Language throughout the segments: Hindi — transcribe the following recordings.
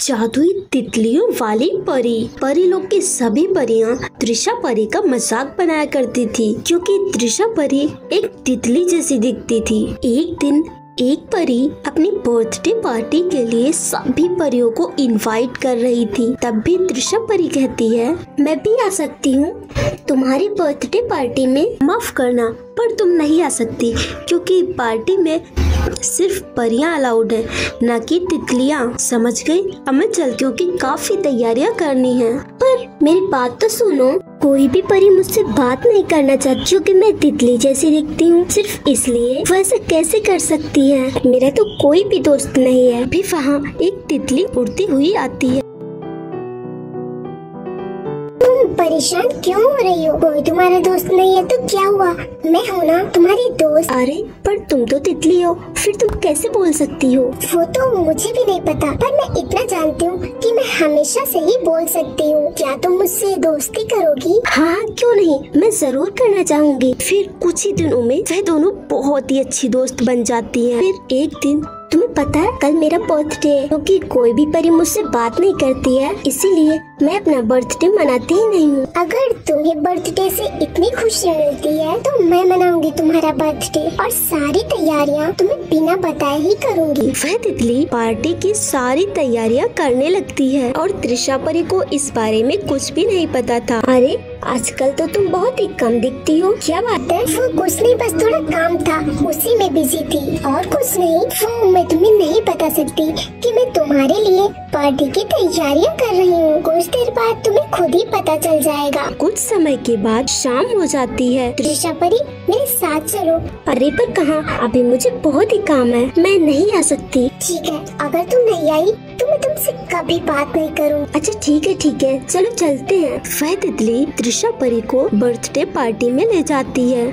जादुई तितलियों वाली परी। परी लोग की सभी परियां त्रिशा परी का मजाक बनाया करती थी, क्योंकि त्रिशा परी एक तितली जैसी दिखती थी। एक दिन एक परी अपनी बर्थडे पार्टी के लिए सभी परियों को इनवाइट कर रही थी। तब भी त्रिशा परी कहती है, मैं भी आ सकती हूँ तुम्हारी बर्थडे पार्टी में। माफ करना, पर तुम नहीं आ सकती, क्योंकि पार्टी में सिर्फ परियां अलाउड है, न कि तितलियां। समझ गई? अब मैं चल, क्योंकि काफी तैयारियां करनी है। पर मेरी बात तो सुनो, कोई भी परी मुझसे बात नहीं करना चाहती, क्योंकि मैं तितली जैसी दिखती हूँ। सिर्फ इसलिए वो ऐसे कैसे कर सकती है? मेरा तो कोई भी दोस्त नहीं है। भी वहाँ एक तितली उड़ती हुई आती है। परेशान क्यों हो रही हो? कोई तुम्हारा दोस्त नहीं है तो क्या हुआ? मैं हूँ ना तुम्हारी दोस्त। अरे पर तुम तो तितली हो, फिर तुम कैसे बोल सकती हो? वो तो मुझे भी नहीं पता, पर मैं इतना जानती हूँ कि मैं हमेशा से ही बोल सकती हूँ। क्या तुम मुझसे दोस्ती करोगी? हाँ, क्यों नहीं, मैं जरूर करना चाहूँगी। फिर कुछ ही दिनों में वह दोनों बहुत ही अच्छी दोस्त बन जाती हैं। फिर एक दिन, तुम्हें पता है कल मेरा बर्थडे है, क्योंकि कोई भी परी मुझसे बात नहीं करती है, इसीलिए मैं अपना बर्थडे मनाती ही नहीं हूँ। अगर तुम्हें बर्थडे से इतनी खुशी मिलती है तो मैं मनाऊंगी तुम्हारा बर्थडे, और सारी तैयारियाँ तुम्हें बिना बताए ही करूँगी। वह तितली पार्टी की सारी तैयारियाँ करने लगती है और त्रिशा परी को इस बारे में कुछ भी नहीं पता था। अरे आजकल तो तुम बहुत ही कम दिखती हो, क्या बात है? वो कुछ नहीं, बस थोड़ा काम था, उसी में बिजी थी, और कुछ नहीं। वो मैं तुम्हें नहीं बता सकती कि मैं तुम्हारे लिए पार्टी की तैयारियां कर रही हूँ। कुछ देर बाद तुम्हें खुद ही पता चल जाएगा। कुछ समय के बाद शाम हो जाती है। त्रिशा परी, मेरे साथ चलो। अरे पर कहाँ, अभी मुझे बहुत ही काम है, मैं नहीं आ सकती। ठीक है, अगर तुम नहीं आई तो मैं तुमसे कभी बात नहीं करूँ। अच्छा ठीक है, चलो चलते हैं। वह तितली त्रिशा परी को बर्थडे पार्टी में ले जाती है।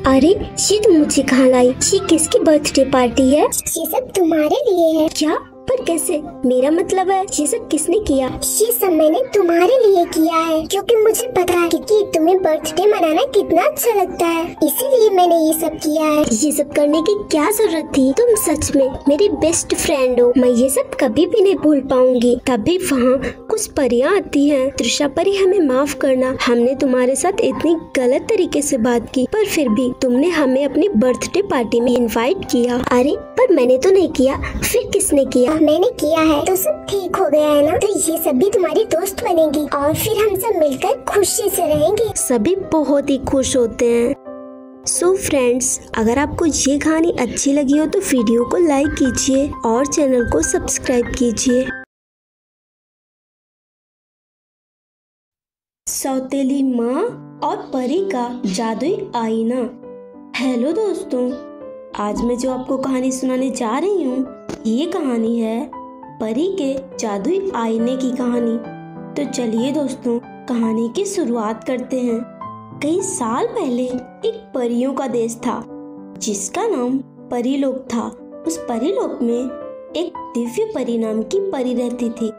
अरे ये तुम मुझे कहाँ लाई? ये किसकी बर्थडे पार्टी है? ये सब तुम्हारे लिए है। क्या? पर कैसे? मेरा मतलब है, ये सब किसने किया? ये सब मैंने तुम्हारे लिए किया है, क्योंकि मुझे पता है कि तुम्हें बर्थडे मनाना कितना अच्छा लगता है, इसीलिए मैंने ये सब किया है। ये सब करने की क्या जरूरत थी? तुम सच में मेरी बेस्ट फ्रेंड हो, मैं ये सब कभी भी नहीं भूल पाऊंगी। तभी वहाँ कुछ परियां आती हैं। त्रिशा परी, हमें माफ करना, हमने तुम्हारे साथ इतनी गलत तरीके से बात की, पर फिर भी तुमने हमें अपनी बर्थडे पार्टी में इनवाइट किया। अरे पर मैंने तो नहीं किया, फिर किसने किया? मैंने किया है, तो सब ठीक हो गया है ना? तो ये सब भी तुम्हारी दोस्त बनेगी, और फिर हम सब मिलकर खुशी से रहेंगे। सभी बहुत ही खुश होते हैं। सो फ्रेंड्स, अगर आपको ये कहानी अच्छी लगी हो तो वीडियो को लाइक कीजिए और चैनल को सब्सक्राइब कीजिए। सौतेली माँ और परी का जादुई आईना। हेलो दोस्तों, आज मैं जो आपको कहानी सुनाने जा रही हूँ, ये कहानी है परी के जादुई आईने की कहानी। तो चलिए दोस्तों, कहानी की शुरुआत करते हैं। कई साल पहले एक परियों का देश था, जिसका नाम परीलोक था। उस परीलोक में एक दिव्य परी नाम की परी रहती थी।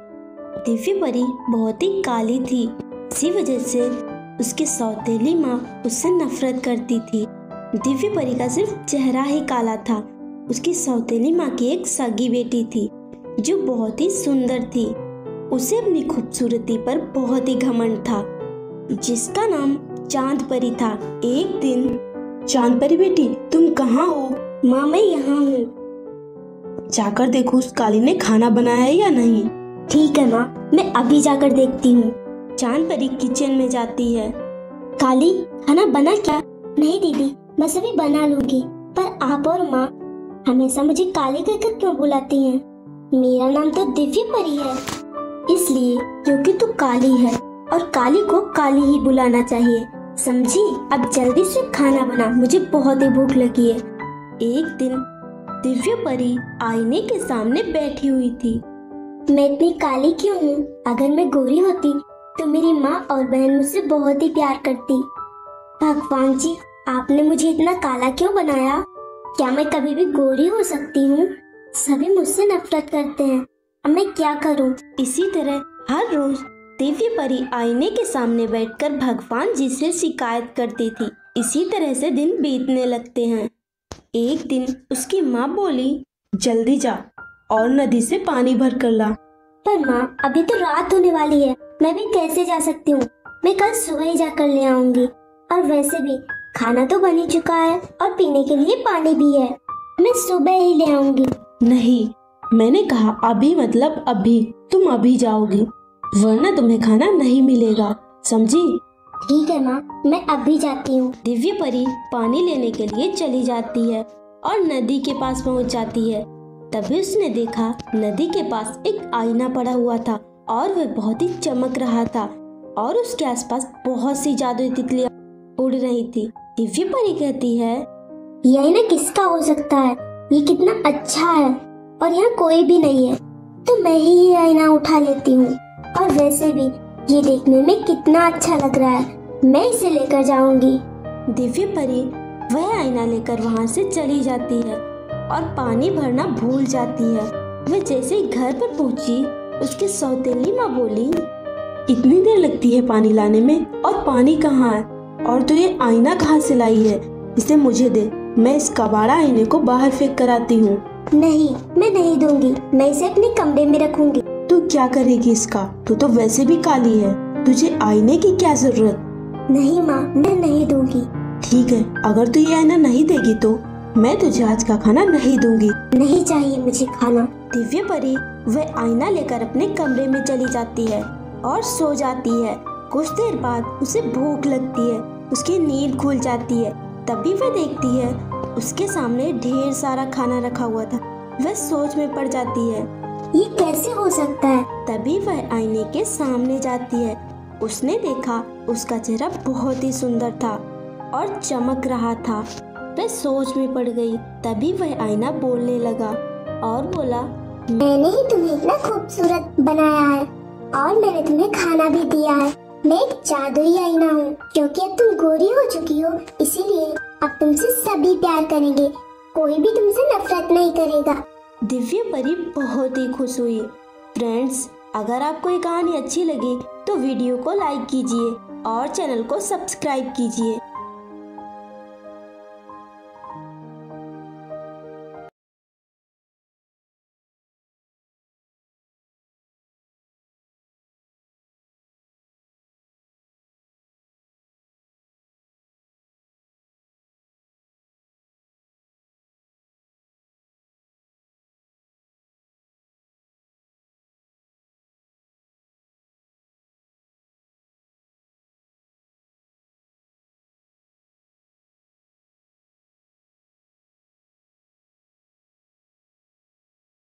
दिव्य परी बहुत ही काली थी, इसी वजह से उसकी सौतेली माँ उससे नफरत करती थी। दिव्य परी का सिर्फ चेहरा ही काला था। उसकी सौतेली माँ की एक सगी बेटी थी, जो बहुत ही सुंदर थी। उसे अपनी खूबसूरती पर बहुत ही घमंड था, जिसका नाम चांद परी था। एक दिन, चांद परी बेटी, तुम कहाँ हो? माँ मैं यहाँ हूँ। जाकर देखो उस काली ने खाना बनाया है या नहीं। ठीक है माँ, मैं अभी जाकर देखती हूँ। चांद परी किचन में जाती है। काली, खाना बना क्या? नहीं दीदी, मैं सभी बना लूंगी, पर आप और माँ हमेशा मुझे काली कहकर क्यों बुलाती हैं? मेरा नाम तो दिव्य परी है। इसलिए क्योंकि तू काली है, और काली को काली ही बुलाना चाहिए, समझी? अब जल्दी से खाना बना, मुझे बहुत ही भूख लगी है। एक दिन दिव्य परी आईने के सामने बैठी हुई थी। मैं इतनी काली क्यों हूँ? अगर मैं गोरी होती तो मेरी माँ और बहन मुझसे बहुत ही प्यार करती। भगवान जी, आपने मुझे इतना काला क्यों बनाया? क्या मैं कभी भी गोरी हो सकती हूँ? सभी मुझसे नफरत करते हैं, अब मैं क्या करूँ? इसी तरह हर रोज दिव्य परी आईने के सामने बैठकर भगवान जी से शिकायत करती थी। इसी तरह से दिन बीतने लगते हैं। एक दिन उसकी माँ बोली, जल्दी जा, और नदी से पानी भर कर ला। पर माँ अभी तो रात होने वाली है, मैं भी कैसे जा सकती हूँ? मैं कल सुबह ही जाकर ले आऊंगी। और वैसे भी खाना तो बन ही चुका है और पीने के लिए पानी भी है, मैं सुबह ही ले आऊंगी। नहीं, मैंने कहा अभी मतलब अभी, तुम अभी जाओगी वरना तुम्हें खाना नहीं मिलेगा, समझी? ठीक है माँ, मैं अभी जाती हूँ। दिव्य परी पानी लेने के लिए चली जाती है और नदी के पास पहुँच जाती है। तभी उसने देखा नदी के पास एक आईना पड़ा हुआ था और वह बहुत ही चमक रहा था और उसके आसपास बहुत सी जादुई तितलियां उड़ रही थी। दिव्य परी कहती है, ये आईना किसका हो सकता है? ये कितना अच्छा है और यहाँ कोई भी नहीं है, तो मैं ही ये आईना उठा लेती हूँ। और वैसे भी ये देखने में कितना अच्छा लग रहा है, मैं इसे लेकर जाऊंगी। दिव्य परी वह आईना लेकर वहाँ से चली जाती है और पानी भरना भूल जाती है। वह जैसे ही घर पर पहुंची, उसकी सौतेली माँ बोली, इतनी देर लगती है पानी लाने में और पानी कहाँ है? और तू ये आईना कहाँ से लाई है? इसे मुझे दे, मैं इस कबाड़ा आईने को बाहर फेंक कर आती हूँ। नहीं, मैं नहीं दूंगी, मैं इसे अपने कमरे में रखूंगी। तू क्या करेगी इसका? तू तो वैसे भी काली है, तुझे आईने की क्या जरूरत? नहीं माँ, मैं नहीं दूंगी। ठीक है, अगर तू ये आईना नहीं देगी तो मैं तुझे आज का खाना नहीं दूंगी। नहीं चाहिए मुझे खाना। दिव्य परी वह आईना लेकर अपने कमरे में चली जाती है और सो जाती है। कुछ देर बाद उसे भूख लगती है, उसकी नींद खुल जाती है। तभी वह देखती है उसके सामने ढेर सारा खाना रखा हुआ था। वह सोच में पड़ जाती है, ये कैसे हो सकता है? तभी वह आईने के सामने जाती है। उसने देखा उसका चेहरा बहुत ही सुंदर था और चमक रहा था। वह सोच में पड़ गई। तभी वह आईना बोलने लगा और बोला, मैंने ही तुम्हें इतना खूबसूरत बनाया है और मैंने तुम्हें खाना भी दिया है। मैं एक जादुई आईना हूँ, क्योंकि अब तुम गोरी हो चुकी हो, इसीलिए अब तुमसे सभी प्यार करेंगे, कोई भी तुमसे नफरत नहीं करेगा। दिव्य परी बहुत ही खुश हुई। फ्रेंड्स, अगर आपको ये कहानी अच्छी लगी तो वीडियो को लाइक कीजिए और चैनल को सब्सक्राइब कीजिए।